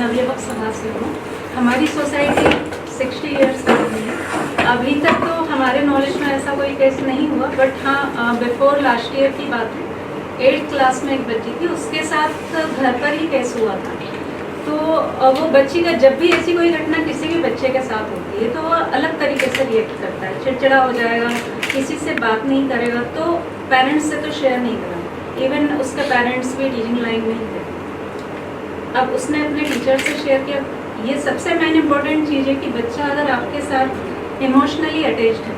अभिभावक सभा से हूँ। हमारी सोसाइटी 60 ईयर्स का रही है। अभी तक तो हमारे नॉलेज में ऐसा कोई केस नहीं हुआ, बट हाँ बिफोर लास्ट ईयर की बात है, 8th क्लास में एक बच्ची थी, उसके साथ घर पर ही केस हुआ था। तो वो बच्ची का जब भी ऐसी कोई घटना किसी भी बच्चे के साथ होती है तो वो अलग तरीके से रिएक्ट करता है, चिड़चिड़ा हो जाएगा, किसी से बात नहीं करेगा, तो पेरेंट्स से तो शेयर नहीं करा। इवन उसके पेरेंट्स भी टीचिंग लाइन में ही थे। अब उसने अपने टीचर से शेयर किया। ये सबसे मेन इम्पोर्टेंट चीज़ है कि बच्चा अगर आपके साथ इमोशनली अटैच्ड है,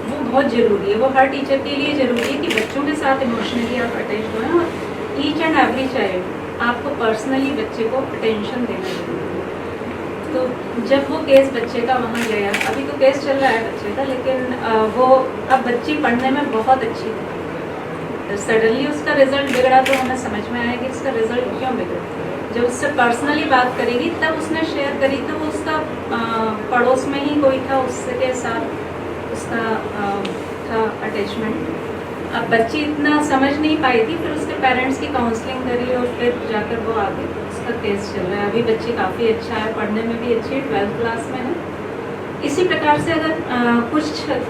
वो बहुत ज़रूरी है। वो हर टीचर के लिए ज़रूरी है कि बच्चों के साथ इमोशनली आप अटैच्ड हों, और ईच एंड एवरी चाइल्ड आपको पर्सनली बच्चे को अटेंशन देना ज़रूरी है। तो जब वो केस बच्चे का वहाँ गया, अभी तो केस चल रहा है बच्चे का, लेकिन वो अब बच्ची पढ़ने में बहुत अच्छी थी। सडनली उसका रिजल्ट बिगड़ा तो हमें समझ में आया कि इसका रिजल्ट क्यों बिगड़ा। जब उससे पर्सनली बात करेगी तब उसने शेयर करी, तो वो उसका पड़ोस में ही कोई था, उसके साथ उसका था अटैचमेंट। अब बच्ची इतना समझ नहीं पाई थी, फिर उसके पेरेंट्स की काउंसलिंग करी और फिर जाकर वो आगे उसका केस चल रहा है। अभी बच्ची काफ़ी अच्छा है, पढ़ने में भी अच्छी है, 12th क्लास में है। इसी प्रकार से अगर कुछ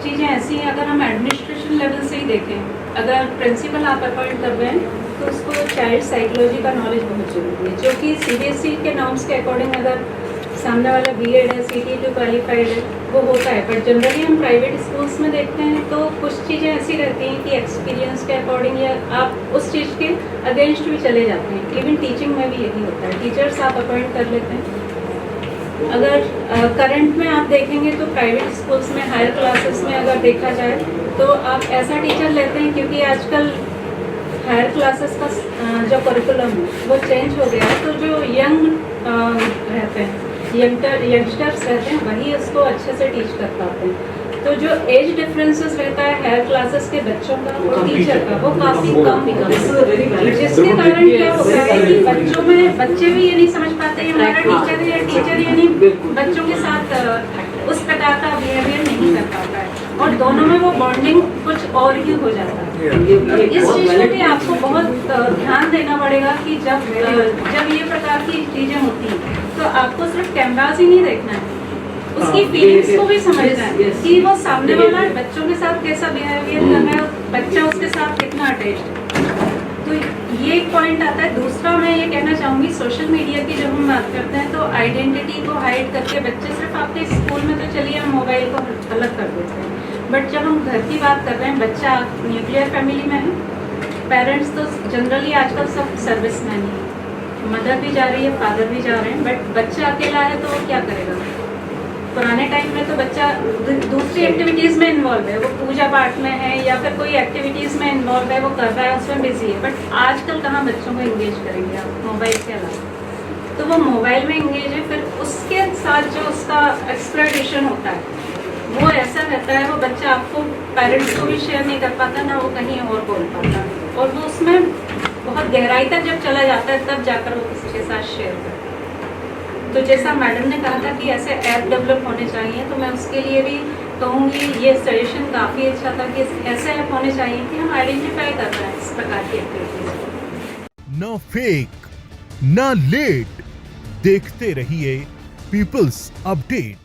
चीज़ें ऐसी हैं, अगर हम एडमिनिस्ट्रेशन लेवल से ही देखें, अगर प्रिंसिपल आप अपॉइंट कर रहे हैं तो उसको चाइल्ड साइकोलॉजी का नॉलेज बहुत ज़रूरी है, जो कि CBSE के नॉर्म्स के अकॉर्डिंग अगर सामने वाला B.Ed है, CT2 क्वालिफाइड है, वो होता है। पर जनरली हम प्राइवेट स्कूल्स में देखते हैं तो कुछ चीज़ें ऐसी रहती हैं कि एक्सपीरियंस के अकॉर्डिंग या आप उस चीज़ के अगेंस्ट भी चले जाते हैं। इवन टीचिंग में भी यही होता है, टीचर्स आप अपॉइंट कर लेते हैं। अगर करंट में आप देखेंगे तो प्राइवेट स्कूल्स में हायर क्लासेस में अगर देखा जाए तो आप ऐसा टीचर लेते हैं, क्योंकि आजकल हायर क्लासेस का जो करिकुलम है वो चेंज हो गया है। तो जो यंग रहते हैं, यंगस्टर्स रहते हैं, वही उसको अच्छे से टीच कर पाते हैं। तो जो एज डिफरेंसेस रहता है हायर क्लासेस के बच्चों का और टीचर का, वो काफ़ी कम निकलता है, जिसके कारण क्या होता है कि बच्चों में बच्चे भी ये नहीं समझ पाते हमारा टीचर है, या टीचर यानी बच्चों के साथ उस प्रकार का बिहेवियर नहीं कर पाता है, और दोनों में वो बॉन्डिंग कुछ और ही हो जाता है। इस चीज़ में भी आपको बहुत ध्यान देना पड़ेगा कि जब ये प्रकार की चीज़ें होती हैं तो आपको सिर्फ कैमरास ही नहीं देखना है, उसकी फीलिंग्स को भी समझना है कि वो सामने वाला बच्चों के साथ कैसा बिहेवियर कर रहा है, बच्चा उसके साथ कितना अटैच्ड है। तो ये एक पॉइंट आता है। दूसरा मैं ये कहना चाहूँगी, सोशल मीडिया की जब हम बात करते हैं तो आइडेंटिटी को हाइड करके बच्चे सिर्फ आपके स्कूल में तो चलिए हम मोबाइल को अलग कर देते हैं, बट जब हम घर की बात कर रहे हैं, बच्चा न्यूक्लियर फैमिली में है, पेरेंट्स तो जनरली आजकल सब सर्विसमैन ही, मदर भी जा रही है, फादर भी जा रहे हैं, बट बच्चा अकेला है तो वो क्या करेगा। पुराने टाइम में तो बच्चा दूसरी एक्टिविटीज़ में इन्वॉल्व है, वो पूजा पाठ में है या फिर कोई एक्टिविटीज़ में इन्वॉल्व है, वो कर रहा है, उसमें बिजी है। बट आजकल कहाँ बच्चों को इंगेज करेंगे आप मोबाइल के अलावा, तो वो मोबाइल में इंगेज है। फिर उसके साथ जो उसका एक्सप्लोरेशन होता है वो ऐसा रहता है, वो बच्चा आपको पेरेंट्स को भी शेयर नहीं कर पाता, ना वो कहीं और बोल पाता, और वो उसमें बहुत गहराई तक जब चला जाता है तब जाकर वो किसी के साथ शेयर करता है। तो जैसा मैडम ने कहा था कि ऐसे ऐप डेवलप होने चाहिए, तो मैं उसके लिए भी कहूँगी ये सजेशन काफ़ी अच्छा था कि ऐसे ऐप होने चाहिए कि हम आइडेंटिफाई कर रहे हैं इस प्रकार की एक्टिविटीज। न फेक न लेट, देखते रहिए पीपल्स अपडेट।